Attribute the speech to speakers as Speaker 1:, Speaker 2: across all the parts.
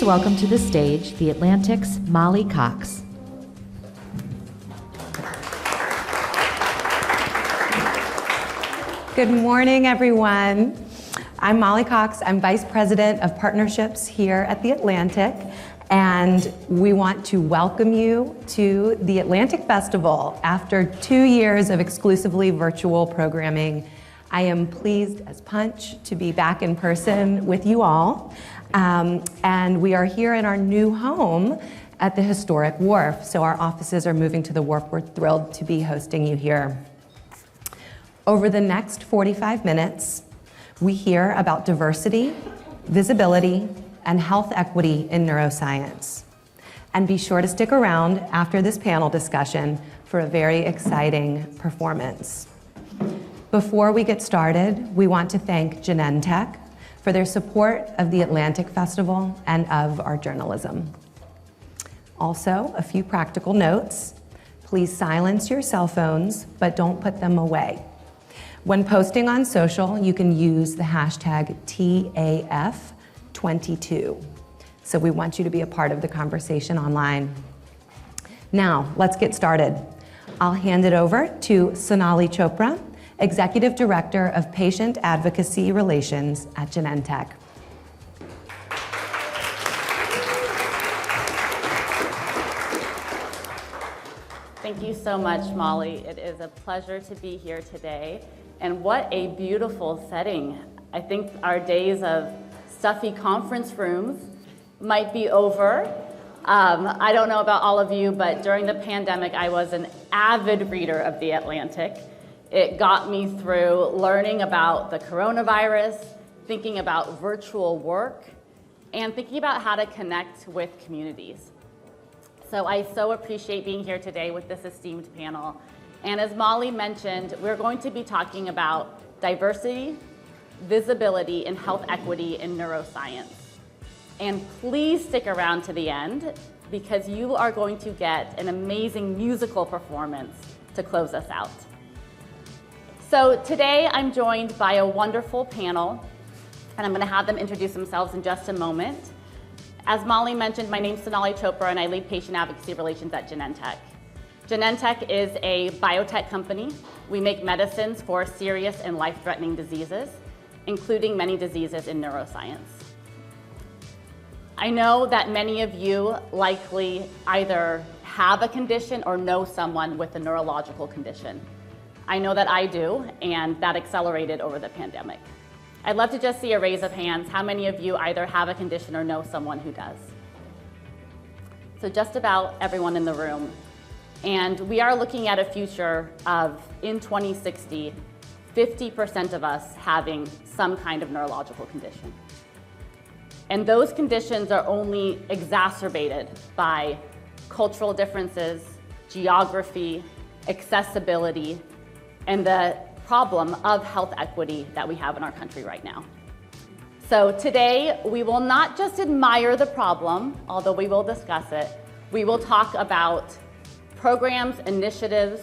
Speaker 1: Please welcome to the stage the Atlantic's Molly Cox.
Speaker 2: Good morning, everyone. I'm Molly Cox. I'm Vice President of Partnerships here at The Atlantic, and we want to welcome you to the Atlantic Festival. After 2 years of exclusively virtual programming, I am pleased as punch to be back in person with you all. And we are here in our new home at the historic Wharf. So our offices are moving to the Wharf. We're thrilled to be hosting you here. Over the next 45 minutes, we hear about diversity, visibility, and health equity in neuroscience. And be sure to stick around after this panel discussion for a very exciting performance. Before we get started, we want to thank Genentech for their support of the Atlantic Festival and of our journalism. Also, a few practical notes. Please silence your cell phones, but don't put them away. When posting on social, you can use the hashtag TAF22. So we want you to be a part of the conversation online. Now, let's get started. I'll hand it over to Sonali Chopra, Executive Director of Patient Advocacy Relations at Genentech.
Speaker 3: Thank you so much, Molly. It is a pleasure to be here today. And what a beautiful setting. I think our days of stuffy conference rooms might be over. I don't know about all of you, but during the pandemic, I was an avid reader of The Atlantic. It got me through learning about the coronavirus, thinking about virtual work, and thinking about how to connect with communities. So I so appreciate being here today with this esteemed panel. And as Molly mentioned, we're going to be talking about diversity, visibility, and health equity in neuroscience. And please stick around to the end because you are going to get an amazing musical performance to close us out. So today I'm joined by a wonderful panel, and I'm going to have them introduce themselves in just a moment. As Molly mentioned, my name's Sonali Chopra, and I lead patient advocacy relations at Genentech. Genentech is a biotech company. We make medicines for serious and life-threatening diseases, including many diseases in neuroscience. I know that many of you likely either have a condition or know someone with a neurological condition. I know that I do, and that accelerated over the pandemic. I'd love to just see a raise of hands. How many of you either have a condition or know someone who does? So just about everyone in the room. And we are looking at a future of, in 2060, 50% of us having some kind of neurological condition. And those conditions are only exacerbated by cultural differences, geography, accessibility, and the problem of health equity that we have in our country right now. So today, we will not just admire the problem, although we will discuss it. We will talk about programs, initiatives,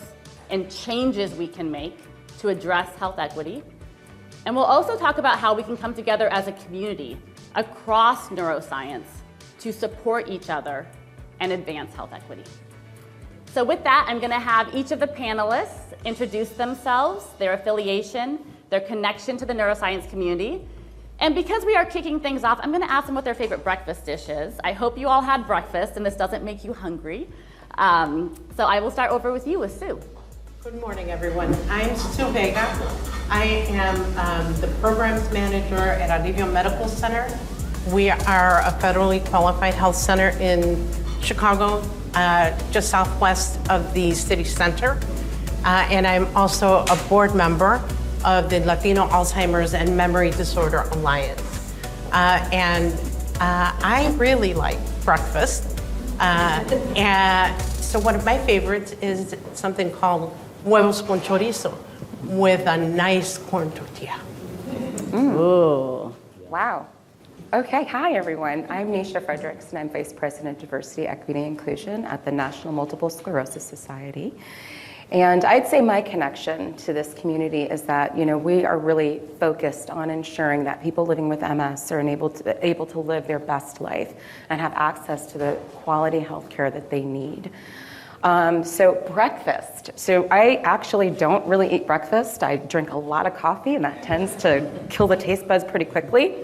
Speaker 3: and changes we can make to address health equity. And we'll also talk about how we can come together as a community across neuroscience to support each other and advance health equity. So with that, I'm going to have each of the panelists introduce themselves, their affiliation, their connection to the neuroscience community. And because we are kicking things off, I'm going to ask them what their favorite breakfast dish is. I hope you all had breakfast and this doesn't make you hungry. So I will start over with you, with Sue.
Speaker 4: Good morning, everyone. I'm Sue Vega. I am the programs manager at Alivio Medical Center. We are a federally qualified health center in Chicago, just southwest of the city center. And I'm also a board member of the Latino Alzheimer's and Memory Disorder Alliance. I really like breakfast. And so one of my favorites is something called huevos con chorizo with a nice corn tortilla.
Speaker 3: Ooh.
Speaker 5: Wow. Okay, hi everyone. I'm Neisha Fredericks, and I'm Vice President of Diversity, Equity, and Inclusion at the National Multiple Sclerosis Society. And I'd say my connection to this community is that, we are really focused on ensuring that people living with MS are able to live their best life and have access to the quality health care that they need. So breakfast. So I actually don't really eat breakfast. I drink a lot of coffee, and that tends to kill the taste buds pretty quickly.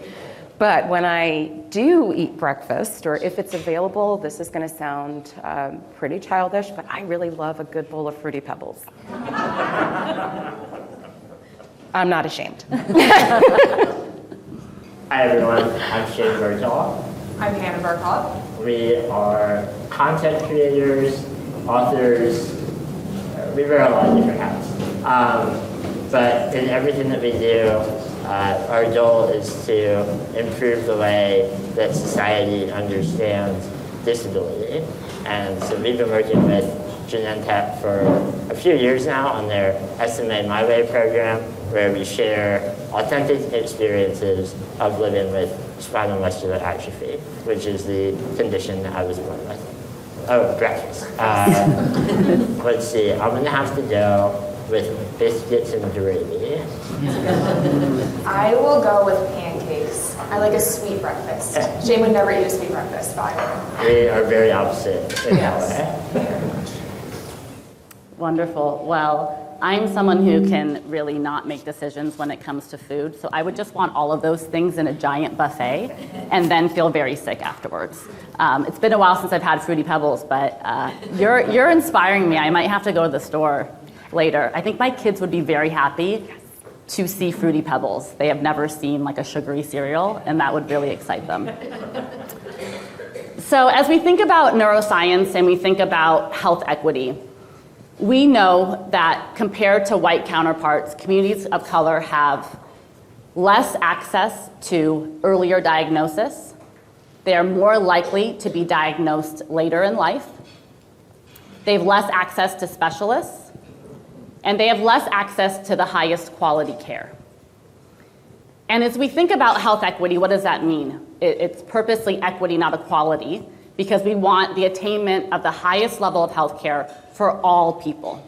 Speaker 5: But when I do eat breakfast, or if it's available, this is going to sound pretty childish, but I really love a good bowl of Fruity Pebbles. I'm not ashamed.
Speaker 6: Hi everyone, I'm Shane Burcaw.
Speaker 5: I'm Hannah Burcaw.
Speaker 6: We are content creators, authors. We wear a lot of different hats. But in everything that we do, our goal is to improve the way that society understands disability. And so we've been working with Genentech for a few years now on their SMA My Way program, where we share authentic experiences of living with spinal muscular atrophy, which is the condition that I was born with. Oh, breakfast. Let's see, I'm gonna have to go with biscuits and gravy.
Speaker 7: I will go with pancakes. I like a sweet breakfast. Shane would never eat a sweet breakfast, but I would.
Speaker 6: We are very opposite in that way.
Speaker 7: Very much.
Speaker 3: Wonderful. Well, I'm someone who can really not make decisions when it comes to food, so I would just want all of those things in a giant buffet and then feel very sick afterwards. It's been a while since I've had Fruity Pebbles, but you're inspiring me. I might have to go to the store later. I think my kids would be very happy to see Fruity Pebbles. They have never seen like a sugary cereal, and that would really excite them. So as we think about neuroscience and we think about health equity, we know that compared to white counterparts, communities of color have less access to earlier diagnosis. They are more likely to be diagnosed later in life. They have less access to specialists, and they have less access to the highest quality care. And as we think about health equity, what does that mean? It's purposely equity, not equality, because we want the attainment of the highest level of health care for all people.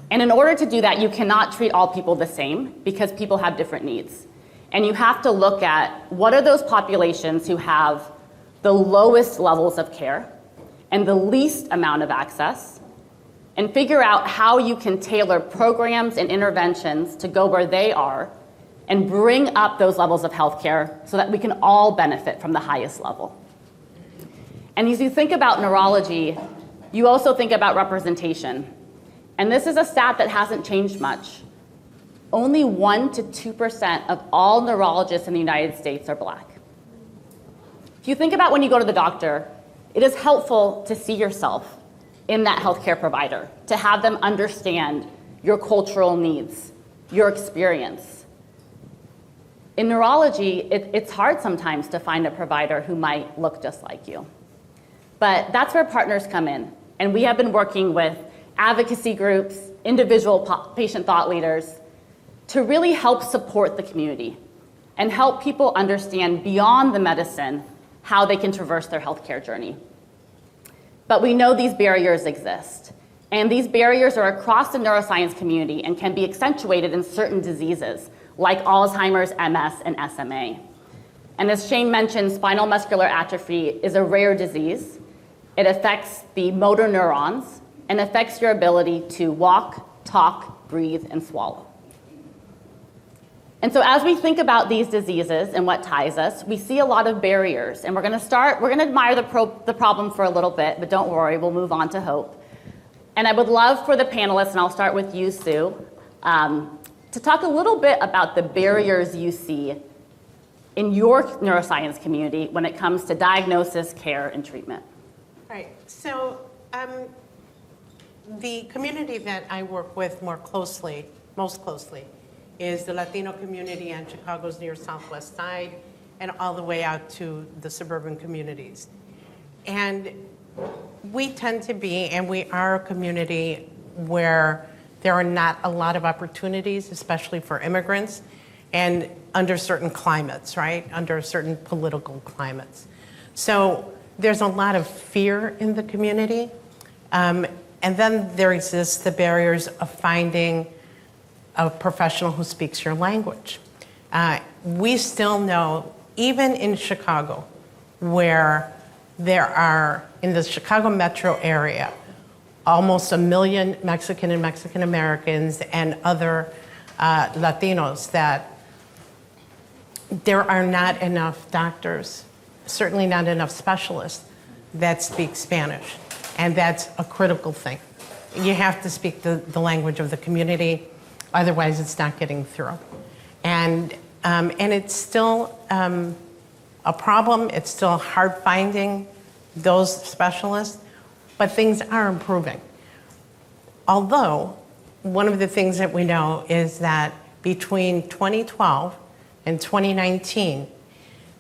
Speaker 3: And in order to do that, you cannot treat all people the same because people have different needs. And you have to look at what are those populations who have the lowest levels of care and the least amount of access, and figure out how you can tailor programs and interventions to go where they are and bring up those levels of healthcare so that we can all benefit from the highest level. And as you think about neurology, you also think about representation. And this is a stat that hasn't changed much. Only 1% to 2% of all neurologists in the United States are Black. If you think about when you go to the doctor, it is helpful to see yourself in that healthcare provider, to have them understand your cultural needs, your experience. In neurology, it's hard sometimes to find a provider who might look just like you. But that's where partners come in. And we have been working with advocacy groups, individual patient thought leaders, to really help support the community and help people understand beyond the medicine how they can traverse their healthcare journey. But we know these barriers exist. And these barriers are across the neuroscience community and can be accentuated in certain diseases like Alzheimer's, MS, and SMA. And as Shane mentioned, spinal muscular atrophy is a rare disease. It affects the motor neurons and affects your ability to walk, talk, breathe, and swallow. And so as we think about these diseases and what ties us, we see a lot of barriers. And we're going to admire the problem for a little bit, but don't worry, we'll move on to hope. And I would love for the panelists, and I'll start with you, Sue, to talk a little bit about the barriers you see in your neuroscience community when it comes to diagnosis, care, and treatment.
Speaker 4: Right. So the community that I work with most closely, is the Latino community on Chicago's near southwest side and all the way out to the suburban communities. And we tend to be, and we are a community where there are not a lot of opportunities, especially for immigrants, and under certain climates, right? Under certain political climates. So there's a lot of fear in the community. And then there exists the barriers of finding a professional who speaks your language. We still know, even in Chicago, where there are, in the Chicago metro area, almost 1 million Mexican and Mexican Americans and other Latinos, that there are not enough doctors, certainly not enough specialists that speak Spanish. And that's a critical thing. You have to speak the language of the community, otherwise it's not getting through. And it's still a problem. It's still hard finding those specialists, but things are improving. Although, one of the things that we know is that between 2012 and 2019,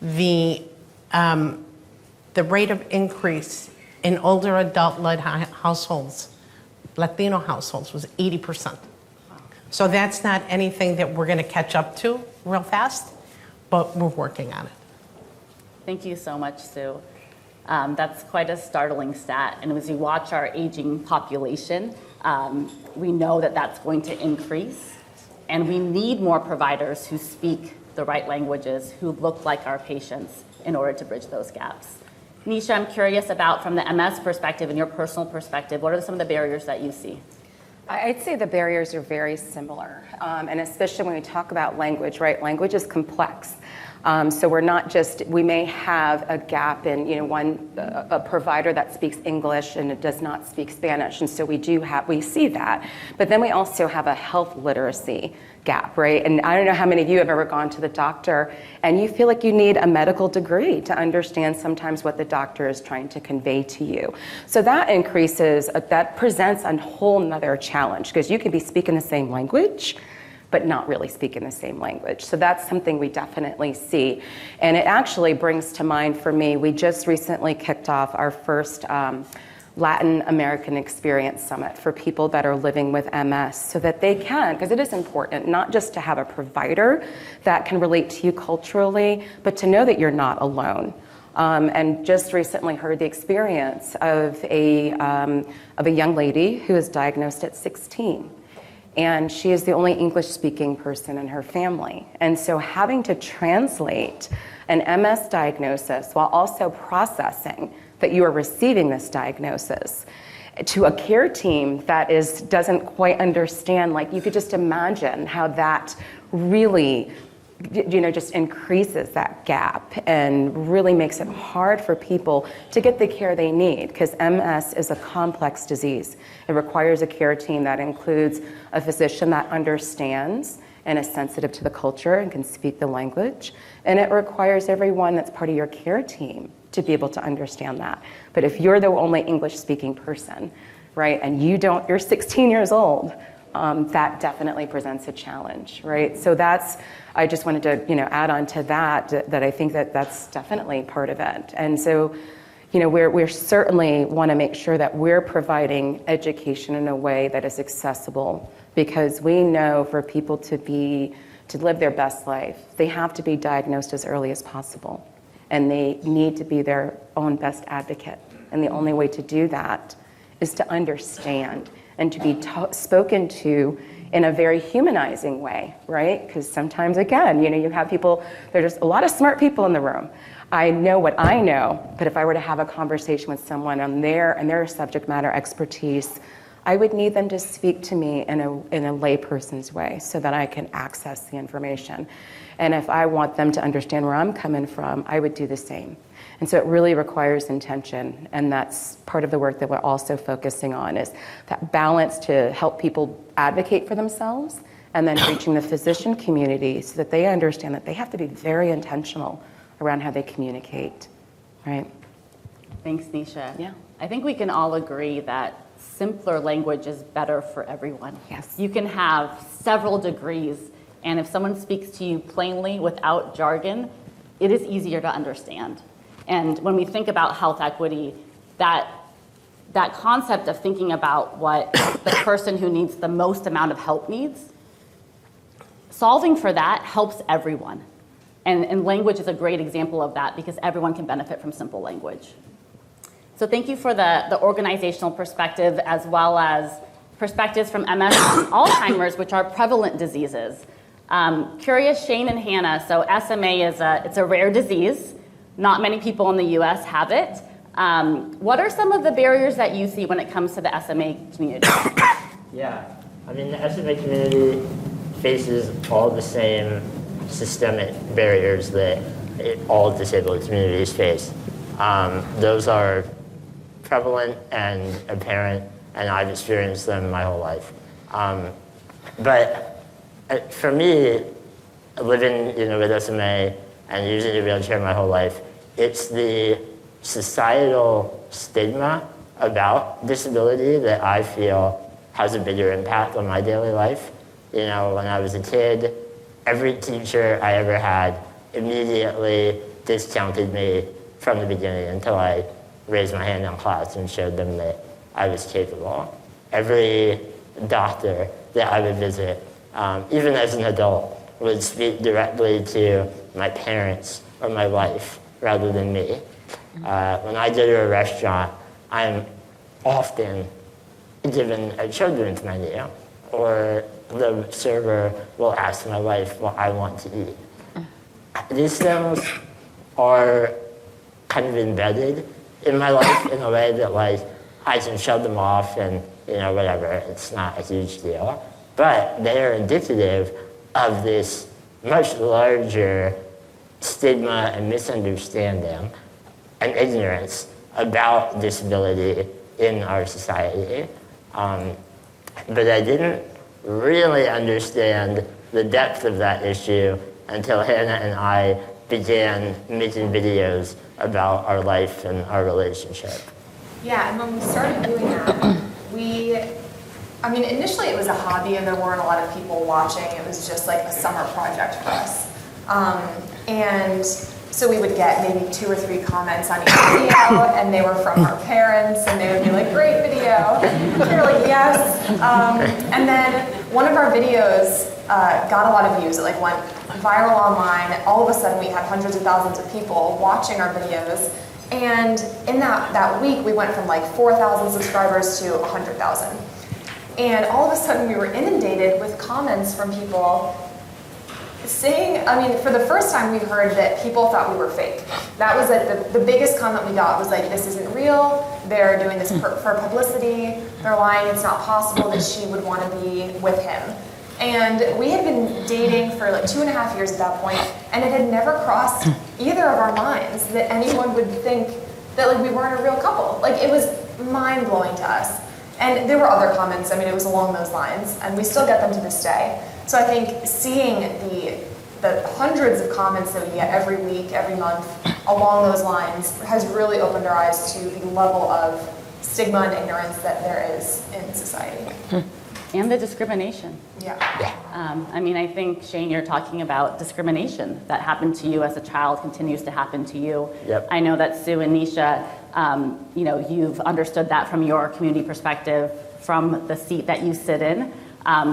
Speaker 4: the rate of increase in older adult-led households, Latino households, was 80%. So that's not anything that we're going to catch up to real fast, but we're working on it.
Speaker 3: Thank you so much, Sue. That's quite a startling stat. And as we watch our aging population, we know that that's going to increase. And we need more providers who speak the right languages, who look like our patients, in order to bridge those gaps. Neisha, I'm curious about, from the MS perspective and your personal perspective, what are some of the barriers that you see?
Speaker 5: I'd say the barriers are very similar, and especially when we talk about language, right? Language is complex. So we're not just, we may have a gap in, a provider that speaks English and it does not speak Spanish. And so we see that. But then we also have a health literacy gap, right? And I don't know how many of you have ever gone to the doctor and you feel like you need a medical degree to understand sometimes what the doctor is trying to convey to you. So that that presents a whole nother challenge, because you could be speaking the same language, but not really speaking the same language. So that's something we definitely see. And it actually brings to mind for me, we just recently kicked off our first Latin American Experience Summit for people that are living with MS, so that they can, because it is important, not just to have a provider that can relate to you culturally, but to know that you're not alone. And just recently heard the experience of a young lady who was diagnosed at 16. And she is the only English-speaking person in her family. And so having to translate an MS diagnosis while also processing that you are receiving this diagnosis to a care team that doesn't quite understand, like, you could just imagine how that really just increases that gap and really makes it hard for people to get the care they need, because MS is a complex disease. It requires a care team that includes a physician that understands and is sensitive to the culture and can speak the language. And it requires everyone that's part of your care team to be able to understand that. But if you're the only English-speaking person, right, and you're 16 years old, that definitely presents a challenge, right? So I just wanted to, add on to that I think that's definitely part of it. And so, we certainly want to make sure that we're providing education in a way that is accessible, because we know for people to live their best life, they have to be diagnosed as early as possible, and they need to be their own best advocate. And the only way to do that is to understand and to be spoken to in a very humanizing way, right? Because sometimes, again, you have people, there's just a lot of smart people in the room. I know what I know, but if I were to have a conversation with someone on their subject matter expertise, I would need them to speak to me in a layperson's way so that I can access the information. And if I want them to understand where I'm coming from, I would do the same. And so it really requires intention, and that's part of the work that we're also focusing on, is that balance to help people advocate for themselves, and then reaching the physician community so that they understand that they have to be very intentional around how they communicate, right?
Speaker 3: Thanks, Neisha.
Speaker 5: Yeah.
Speaker 3: I think we can all agree that simpler language is better for everyone.
Speaker 5: Yes.
Speaker 3: You can have several degrees, and if someone speaks to you plainly without jargon, it is easier to understand. And when we think about health equity, that concept of thinking about what the person who needs the most amount of help needs, solving for that helps everyone. And language is a great example of that, because everyone can benefit from simple language. So thank you for the organizational perspective as well as perspectives from MS and Alzheimer's, which are prevalent diseases. Curious, Shane and Hannah, so SMA it's a rare disease. Not many people in the US have it. What are some of the barriers that you see when it comes to the SMA community?
Speaker 6: Yeah, I mean, the SMA community faces all the same systemic barriers that all disabled communities face. Those are prevalent and apparent, and I've experienced them my whole life. But for me, living with SMA and using a wheelchair my whole life, it's the societal stigma about disability that I feel has a bigger impact on my daily life. When I was a kid, every teacher I ever had immediately discounted me from the beginning until I raised my hand in class and showed them that I was capable. Every doctor that I would visit, even as an adult, would speak directly to my parents or my wife rather than me. When I go to a restaurant, I'm often given a children's menu, or the server will ask my wife what I want to eat. These things are kind of embedded in my life in a way that I can shut them off and whatever, it's not a huge deal. But they are indicative of this much larger stigma and misunderstanding and ignorance about disability in our society. But I didn't really understand the depth of that issue until Hannah and I began making videos about our life and our relationship.
Speaker 7: Yeah, and when we started doing that, initially it was a hobby and there weren't a lot of people watching. It was just like a summer project for us. And so we would get maybe 2 or 3 comments on each video, and they were from our parents, and they would be like, "Great video." We were like, "Yes." And then one of our videos got a lot of views. It went viral online. All of a sudden, we had hundreds of thousands of people watching our videos. And in that week, we went from 4,000 subscribers to 100,000. And all of a sudden, we were inundated with comments from people saying, for the first time we heard that people thought we were fake. That was the biggest comment we got was this isn't real, they're doing this for publicity, they're lying, it's not possible that she would want to be with him. And we had been dating for 2.5 years at that point, and it had never crossed either of our minds that anyone would think that we weren't a real couple. It was mind-blowing to us. And there were other comments, it was along those lines, and we still get them to this day. So I think seeing the hundreds of comments that we get every week, every month, along those lines has really opened our eyes to the level of stigma and ignorance that there is in society.
Speaker 3: And the discrimination.
Speaker 7: Yeah.
Speaker 3: I think, Shane, you're talking about discrimination that happened to you as a child continues to happen to you.
Speaker 6: Yep.
Speaker 3: I know that Sue and Neisha, you've understood that from your community perspective, from the seat that you sit in.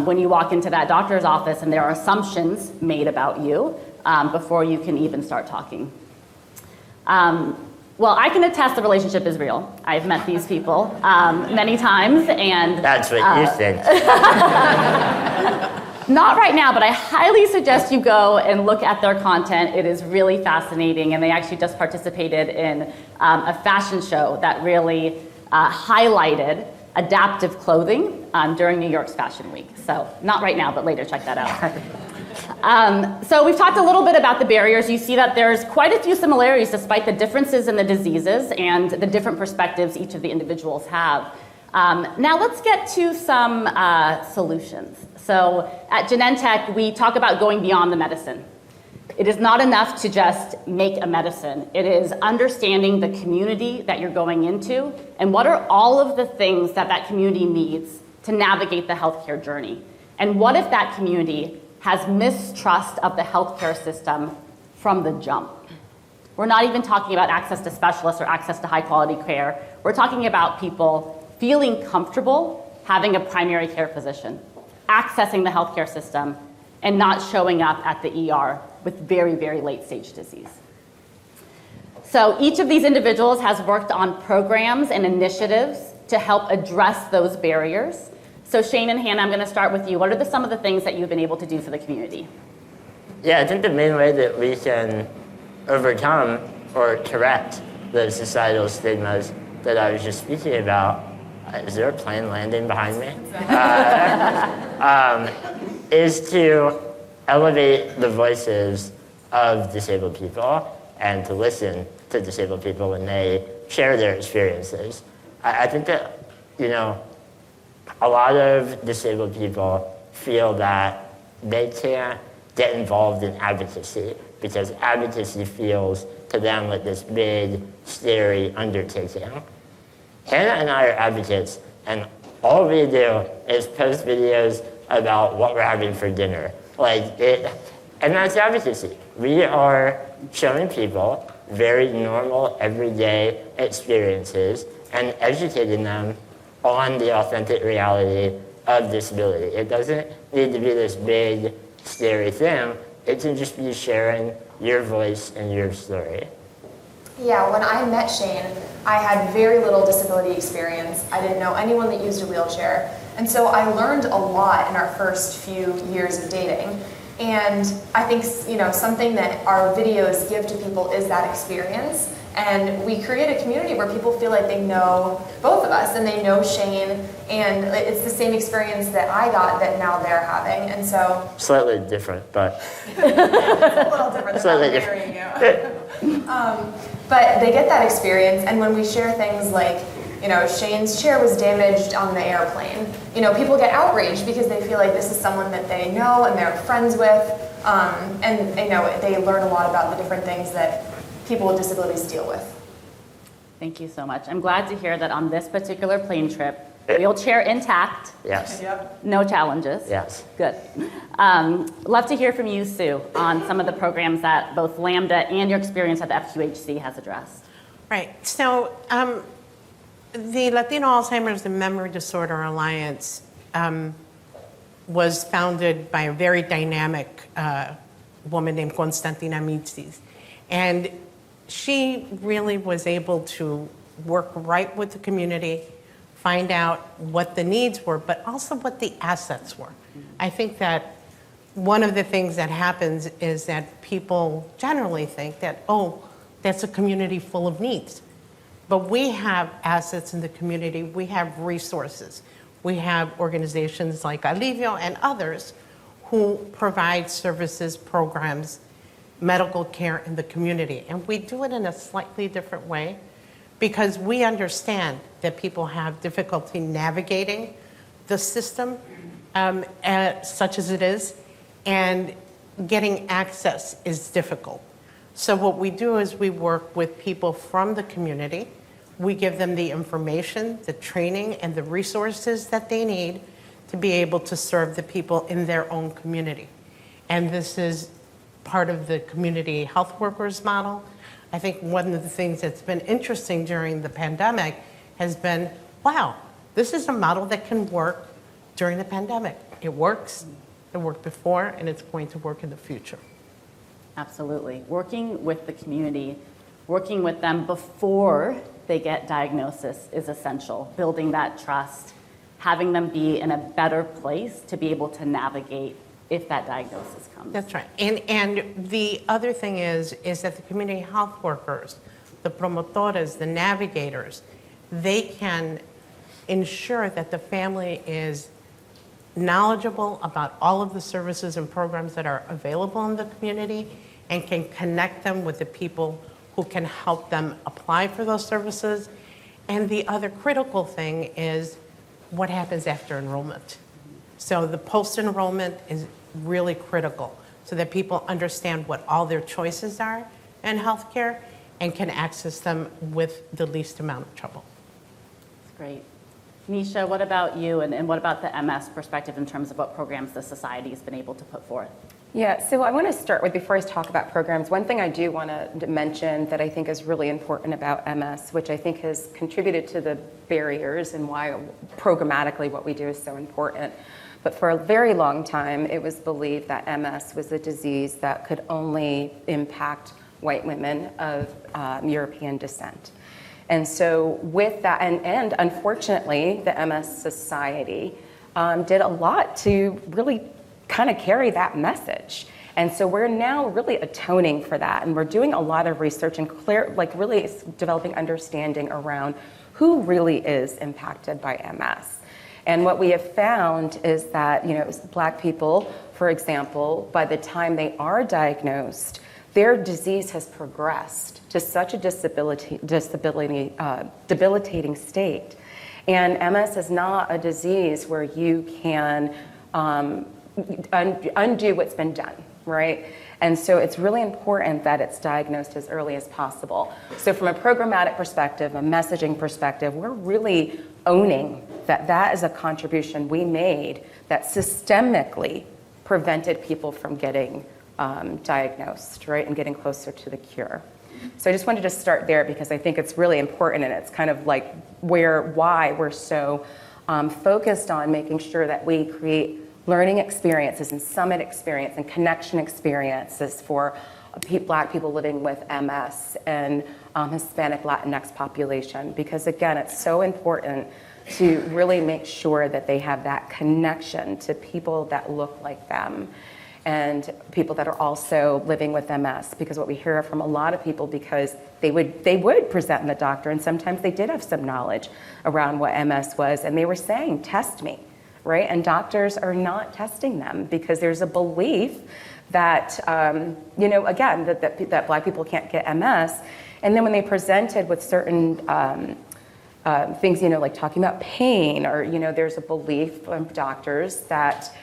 Speaker 3: When you walk into that doctor's office and there are assumptions made about you before you can even start talking. Well, I can attest the relationship is real. I've met these people many times, and
Speaker 6: that's what you think.
Speaker 3: Not right now, but I highly suggest you go and look at their content. It is really fascinating, and they actually just participated in a fashion show that really highlighted adaptive clothing during New York's Fashion Week. So not right now, but later, check that out. So we've talked a little bit about the barriers. You see that there's quite a few similarities despite the differences in the diseases and the different perspectives each of the individuals have. Now let's get to some solutions. So at Genentech, we talk about going beyond the medicine. It is not enough to just make a medicine. It is understanding the community that you're going into and what are all of the things that that community needs to navigate the healthcare journey. And what if that community has mistrust of the healthcare system from the jump? We're not even talking about access to specialists or access to high quality care. We're talking about people feeling comfortable having a primary care physician, accessing the healthcare system, and not showing up at the ER with very, very late stage disease. So each of these individuals has worked on programs and initiatives to help address those barriers. So Shane and Hannah, I'm going to start with you. What are some of the things that you've been able to do for the community?
Speaker 6: Yeah, I think the main way that we can overcome or correct the societal stigmas that I was just speaking about, is there a plane landing behind me? Is to elevate the voices of disabled people and to listen to disabled people when they share their experiences. I think that, a lot of disabled people feel that they can't get involved in advocacy because advocacy feels to them like this big, scary undertaking. Hannah and I are advocates, and all we do is post videos about what we're having for dinner. And that's advocacy. We are showing people very normal, everyday experiences and educating them on the authentic reality of disability. It doesn't need to be this big, scary thing. It can just be sharing your voice and your story.
Speaker 7: Yeah, when I met Shane, I had very little disability experience. I didn't know anyone that used a wheelchair. And so I learned a lot in our first few years of dating. And I think, something that our videos give to people is that experience. And we create a community where people feel like they know both of us and they know Shane, and it's the same experience that I got that now they're having. And so
Speaker 6: slightly different, but
Speaker 7: it's a little different than I'm marrying you. But they get that experience, and when we share things like, Shane's chair was damaged on the airplane, people get outraged because they feel like this is someone that they know and they're friends with, and they learn a lot about the different things that people with disabilities deal with.
Speaker 3: Thank you so much. I'm glad to hear that on this particular plane trip, wheelchair intact.
Speaker 6: Yes.
Speaker 7: Yep.
Speaker 3: No challenges.
Speaker 6: Yes.
Speaker 3: Good. Love to hear from you, Sue, on some of the programs that both Lambda and your experience at the FQHC has addressed.
Speaker 4: Right. So the Latino Alzheimer's and Memory Disorder Alliance was founded by a very dynamic woman named Constantina Mitzis. And she really was able to work right with the community, find out what the needs were, but also what the assets were. I think that one of the things that happens is that people generally think that, that's a community full of needs. But we have assets in the community, we have resources. We have organizations like Alivio and others who provide services, programs, medical care in the community. And we do it in a slightly different way because we understand that people have difficulty navigating the system, such as it is, and getting access is difficult. So what we do is we work with people from the community. We give them the information, the training, and the resources that they need to be able to serve the people in their own community. And this is part of the community health workers model. I think one of the things that's been interesting during the pandemic has been, wow, this is a model that can work during the pandemic. It works, it worked before, and it's going to work in the future.
Speaker 3: Absolutely. Working with the community, working with them before they get diagnosis is essential. Building that trust, having them be in a better place to be able to navigate if that diagnosis comes.
Speaker 4: That's right. And the other thing is that the community health workers, the promotores, the navigators, they can ensure that the family is knowledgeable about all of the services and programs that are available in the community and can connect them with the people who can help them apply for those services. And the other critical thing is what happens after enrollment. So the post-enrollment is really critical so that people understand what all their choices are in healthcare and can access them with the least amount of trouble.
Speaker 3: That's great. Neisha, what about you and what about the MS perspective in terms of what programs the society has been able to put forth?
Speaker 5: Yeah, so I want to start with, before I talk about programs, one thing I do want to mention that I think is really important about MS, which I think has contributed to the barriers and why programmatically what we do is so important. But for a very long time, it was believed that MS was a disease that could only impact white women of European descent. And so with that, and unfortunately, the MS Society did a lot to really kind of carry that message. And so we're now really atoning for that, and we're doing a lot of research and really developing understanding around who really is impacted by MS. And what we have found is that, Black people, for example, by the time they are diagnosed, their disease has progressed to such a debilitating state. And MS is not a disease where you can undo what's been done, right? And so it's really important that it's diagnosed as early as possible. So from a programmatic perspective, a messaging perspective, we're really owning that is a contribution we made that systemically prevented people from getting diagnosed, right, and getting closer to the cure. So I just wanted to start there because I think it's really important, and it's kind of like why we're so focused on making sure that we create learning experiences and summit experience and connection experiences for Black people living with MS and Hispanic Latinx population, because again, it's so important to really make sure that they have that connection to people that look like them and people that are also living with MS, because what we hear from a lot of people, because they would present in the doctor, and sometimes they did have some knowledge around what MS was, and they were saying, test me, right? And doctors are not testing them because there's a belief that, again, that Black people can't get MS. And then when they presented with certain things, like talking about pain, or, there's a belief from doctors that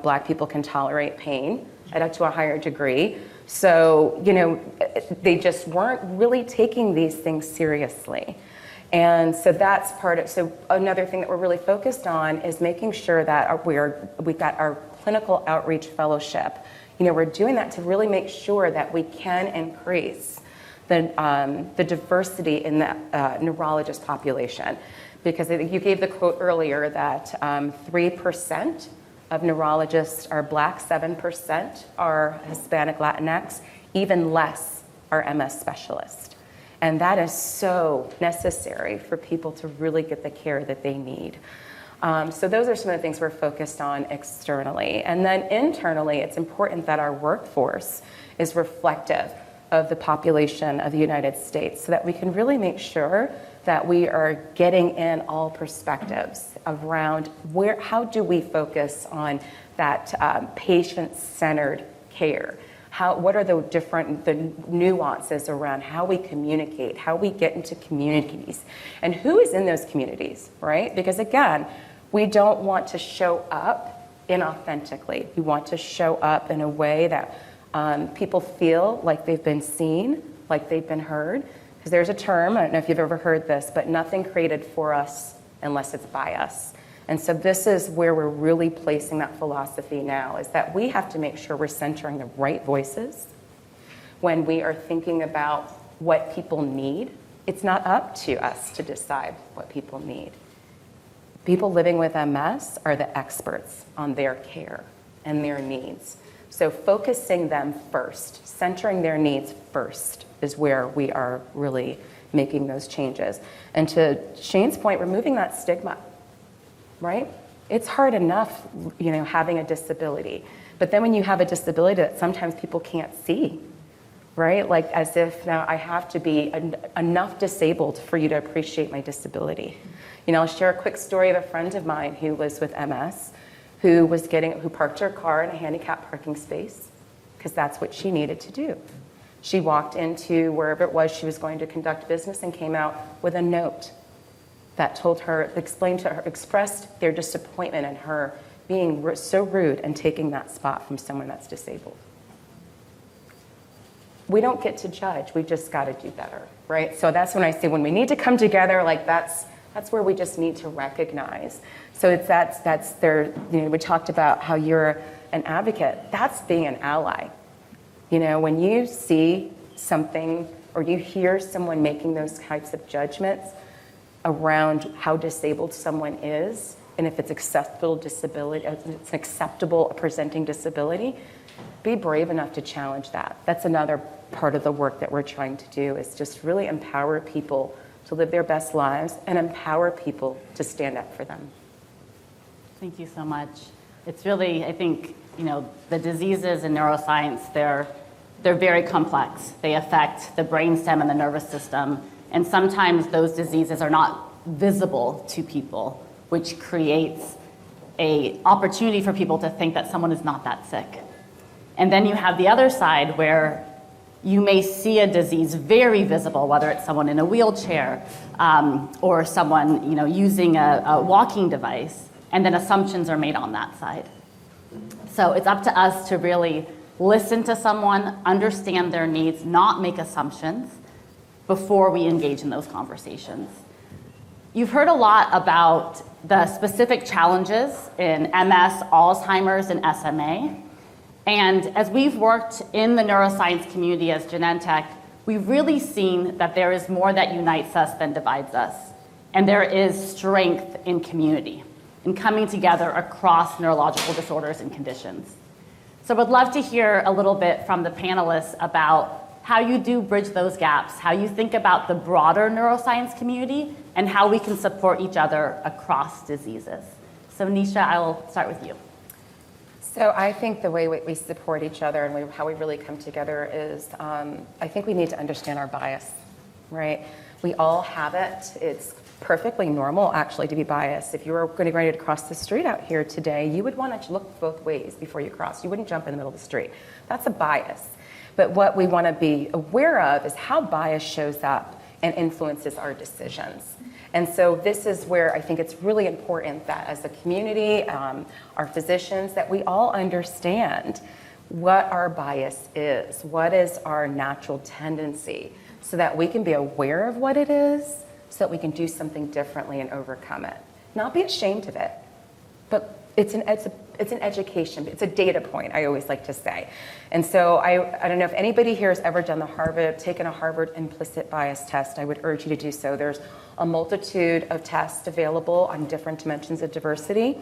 Speaker 5: Black people can tolerate pain to a higher degree. So, they just weren't really taking these things seriously. And so that's part of, so another thing that we're really focused on is making sure that we've got our clinical outreach fellowship. We're doing that to really make sure that we can increase the diversity in the neurologist population. Because you gave the quote earlier that 3% of neurologists are Black, 7% are Hispanic Latinx, even less are MS specialists. And that is so necessary for people to really get the care that they need. So those are some of the things we're focused on externally. And then internally, it's important that our workforce is reflective of the population of the United States so that we can really make sure that we are getting in all perspectives around how do we focus on that patient-centered care. What are the nuances around how we communicate, how we get into communities, and who is in those communities, right? Because again, we don't want to show up inauthentically. We want to show up in a way that people feel like they've been seen, like they've been heard. Because there's a term, I don't know if you've ever heard this, but nothing created for us unless it's by us. And so this is where we're really placing that philosophy now, is that we have to make sure we're centering the right voices when we are thinking about what people need. It's not up to us to decide what people need. People living with MS are the experts on their care and their needs. So focusing them first, centering their needs first, is where we are really making those changes. And to Shane's point, removing that stigma. Right? It's hard enough, having a disability. But then when you have a disability that sometimes people can't see, right? Like as if now I have to be enough disabled for you to appreciate my disability. I'll share a quick story of a friend of mine who was with MS, who parked her car in a handicapped parking space because that's what she needed to do. She walked into wherever it was she was going to conduct business and came out with a note that expressed their disappointment in her being so rude and taking that spot from someone that's disabled. We don't get to judge, we just gotta do better, right? So that's when I say when we need to come together, that's where we just need to recognize. So that's there, we talked about how you're an advocate, that's being an ally. When you see something or you hear someone making those types of judgments around how disabled someone is, and if it's acceptable disability, it's an acceptable presenting disability, be brave enough to challenge that. That's another part of the work that we're trying to do, is just really empower people to live their best lives and empower people to stand up for them.
Speaker 3: Thank you so much. It's really, I think, the diseases in neuroscience, they're very complex. They affect the brainstem and the nervous system, and sometimes those diseases are not visible to people, which creates an opportunity for people to think that someone is not that sick. And then you have the other side where you may see a disease very visible, whether it's someone in a wheelchair or someone using a walking device, and then assumptions are made on that side. So it's up to us to really listen to someone, understand their needs, not make assumptions before we engage in those conversations. You've heard a lot about the specific challenges in MS, Alzheimer's, and SMA. And as we've worked in the neuroscience community as Genentech, we've really seen that there is more that unites us than divides us. And there is strength in community, in coming together across neurological disorders and conditions. So I would love to hear a little bit from the panelists about how you do bridge those gaps, how you think about the broader neuroscience community, and how we can support each other across diseases. So Neisha, I will start with you.
Speaker 5: So I think the way we support each other and how we really come together is, I think we need to understand our bias, right? We all have it. It's perfectly normal, actually, to be biased. If you were going to be ready to cross the street out here today, you would want to look both ways before you cross. You wouldn't jump in the middle of the street. That's a bias. But what we want to be aware of is how bias shows up and influences our decisions. And so this is where I think it's really important that as a community, our physicians, that we all understand what our bias is, what is our natural tendency, so that we can be aware of what it is, so that we can do something differently and overcome it. Not be ashamed of it, but it's an education, it's a data point, I always like to say. And so I don't know if anybody here has ever taken a Harvard implicit bias test. I would urge you to do so. There's a multitude of tests available on different dimensions of diversity.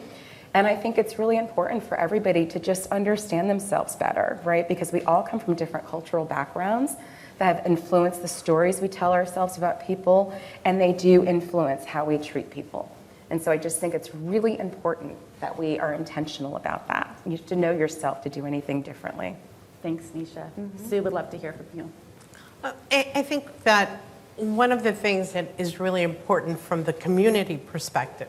Speaker 5: And I think it's really important for everybody to just understand themselves better, right? Because we all come from different cultural backgrounds that have influenced the stories we tell ourselves about people, and they do influence how we treat people. And so I just think it's really important that we are intentional about that. You have to know yourself to do anything differently.
Speaker 3: Thanks, Neisha. Sue, would love to hear from you.
Speaker 4: I think that one of the things that is really important from the community perspective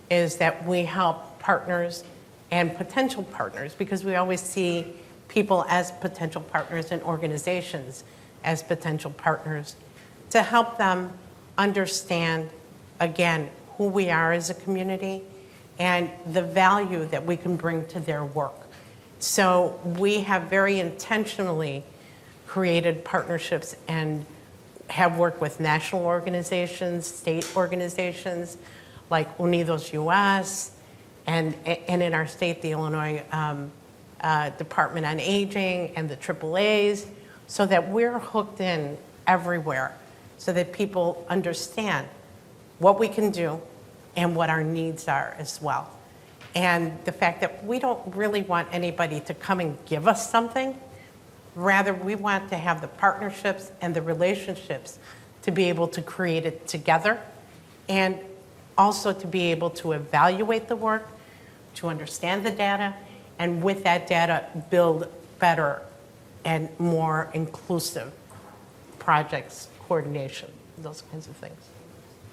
Speaker 4: is that we help partners and potential partners, because we always see people as potential partners and organizations as potential partners, to help them understand, again, who we are as a community and the value that we can bring to their work. So we have very intentionally created partnerships and have worked with national organizations, state organizations like Unidos US, and in our state, the Illinois Department on Aging and the AAAs, so that we're hooked in everywhere so that people understand what we can do and what our needs are as well. And the fact that we don't really want anybody to come and give us something. Rather, we want to have the partnerships and the relationships to be able to create it together, and also to be able to evaluate the work, to understand the data, and with that data, build better and more inclusive projects, coordination, those kinds of things.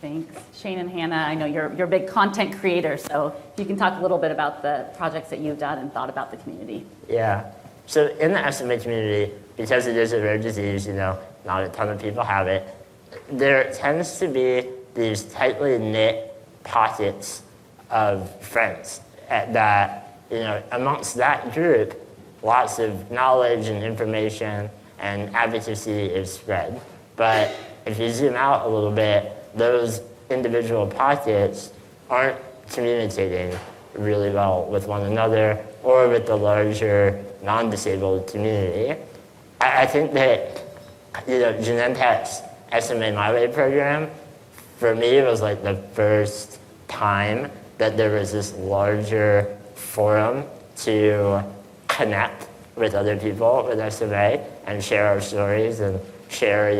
Speaker 3: Thanks. Shane and Hannah, I know you're a big content creator, so you can talk a little bit about the projects that you've done and thought about the community.
Speaker 6: Yeah. So in the SMA community, because it is a rare disease, not a ton of people have it, there tends to be these tightly knit pockets of friends that, amongst that group, lots of knowledge and information and advocacy is spread. But if you zoom out a little bit, those individual pockets aren't communicating really well with one another or with the larger non-disabled community. I think that, Genentech's SMA My Way program, for me, was like the first time that there was this larger forum to connect with other people with SMA and share our stories and share,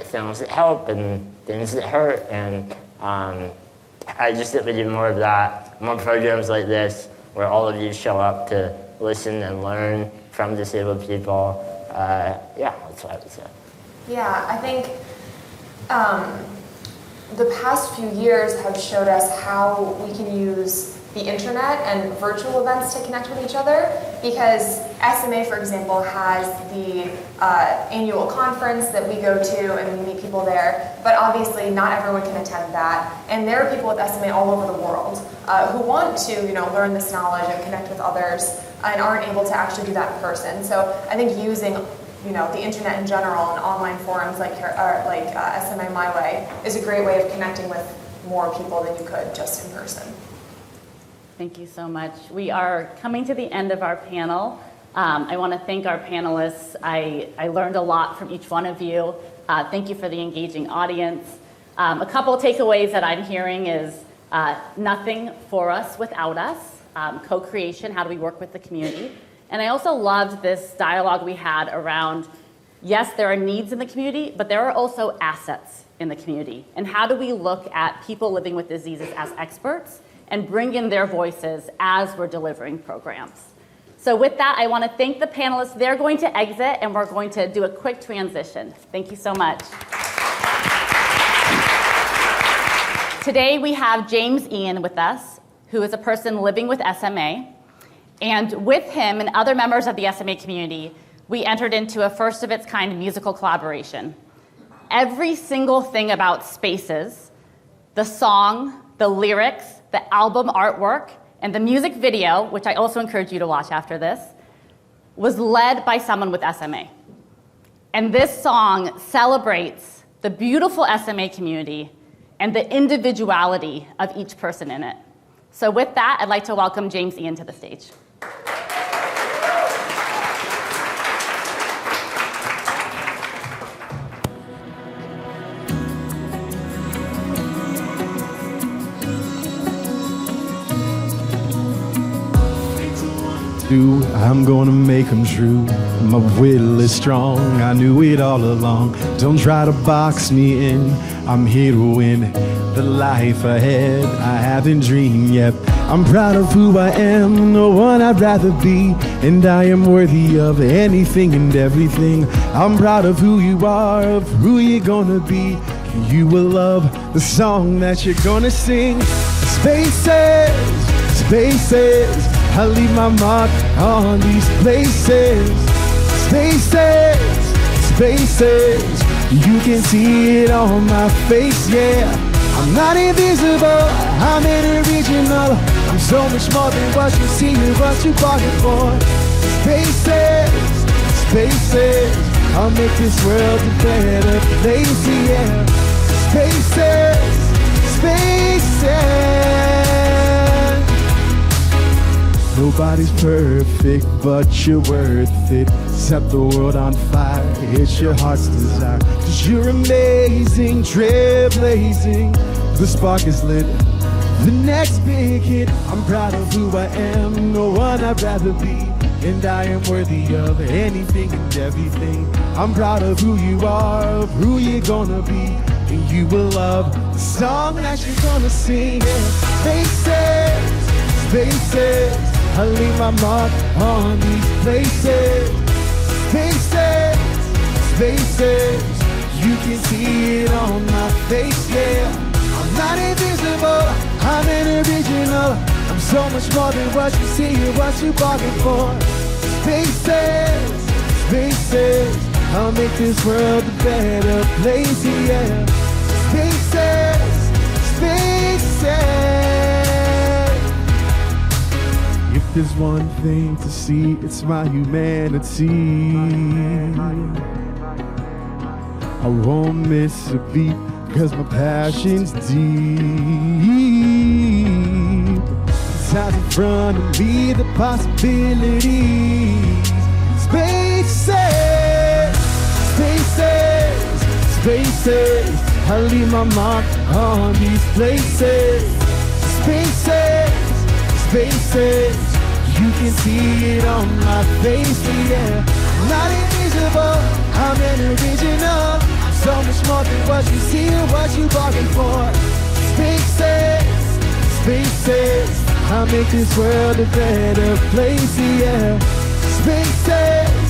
Speaker 6: things that help and things that hurt. And I just think we do more of that, more programs like this where all of you show up to listen and learn from disabled people. That's what I would say.
Speaker 7: Yeah, I think the past few years have showed us how we can use the internet and virtual events to connect with each other, because SMA, for example, has the annual conference that we go to and we meet people there, but obviously not everyone can attend that. And there are people with SMA all over the world who want to learn this knowledge and connect with others and aren't able to actually do that in person. So I think using the internet in general and online forums like SMA My Way is a great way of connecting with more people than you could just in person.
Speaker 3: Thank you so much. We are coming to the end of our panel. I want to thank our panelists. I learned a lot from each one of you. Thank you for the engaging audience. A couple of takeaways that I'm hearing is nothing for us without us, co-creation, how do we work with the community? And I also loved this dialogue we had around, yes, there are needs in the community, but there are also assets in the community. And how do we look at people living with diseases as experts and bring in their voices as we're delivering programs? So with that, I want to thank the panelists. They're going to exit, and we're going to do a quick transition. Thank you so much. Today, we have James Ian with us, who is a person living with SMA. And with him and other members of the SMA community, we entered into a first-of-its-kind musical collaboration. Every single thing about Spaces, the song, the lyrics, the album artwork, and the music video, which I also encourage you to watch after this, was led by someone with SMA. And this song celebrates the beautiful SMA community and the individuality of each person in it. So with that, I'd like to welcome James Ian to the stage.
Speaker 8: I'm gonna make them true. My will is strong, I knew it all along. Don't try to box me in, I'm here to win the life ahead I haven't dreamed yet. I'm proud of who I am, no one I'd rather be, and I am worthy of anything and everything. I'm proud of who you are, of who you're gonna be. You will love the song that you're gonna sing. Spaces, spaces, I leave my mark on these places. Spaces, spaces, you can see it on my face, yeah. I'm not invisible, I'm an original. I'm so much more than what you see and what you bargained for. Spaces, spaces, I'll make this world a better place, yeah. Spaces, spaces. Nobody's perfect, but you're worth it. Set the world on fire, it's your heart's desire. 'Cause you're amazing, trailblazing. The spark is lit, the next big hit. I'm proud of who I am, no one I'd rather be. And I am worthy of anything and everything. I'm proud of who you are, of who you're gonna be. And you will love the song that you're gonna sing. Spaces, spaces, I leave my mark on these places. Spaces, spaces, you can see it on my face, yeah. I'm not invisible, I'm an original. I'm so much more than what you see and what you bargained for. Spaces, spaces, I'll make this world a better place, yeah. Spaces, spaces. If there's one thing to see, it's my humanity. I won't miss a beat, 'cause my passion's deep. It's out in front of me, the possibilities. Spaces, spaces, spaces, I leave my mark on these places. Spaces, spaces, You can see it on my face, yeah. Not invisible, I'm an original. So much more than what you see and what you bargain for. Spaces, I'll make this world a better place, yeah. Spaces.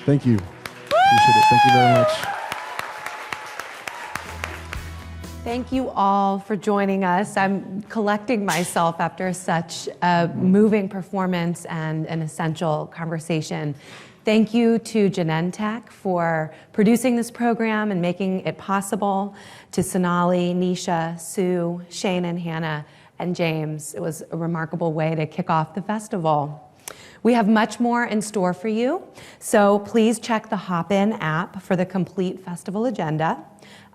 Speaker 8: Thank you. Appreciate it. Thank you very much.
Speaker 2: Thank you all for joining us. I'm collecting myself after such a moving performance and an essential conversation. Thank you to Genentech for producing this program and making it possible, to Sonali, Neisha, Sue, Shane and Hannah, and James. It was a remarkable way to kick off the festival. We have much more in store for you, so please check the Hop-In app for the complete festival agenda,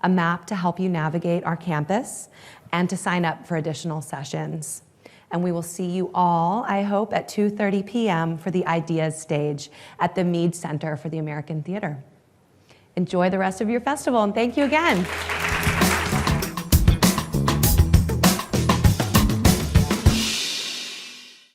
Speaker 2: a map to help you navigate our campus, and to sign up for additional sessions. And we will see you all, I hope, at 2:30 p.m. for the Ideas stage at the Mead Center for the American Theater. Enjoy the rest of your festival, and thank you again.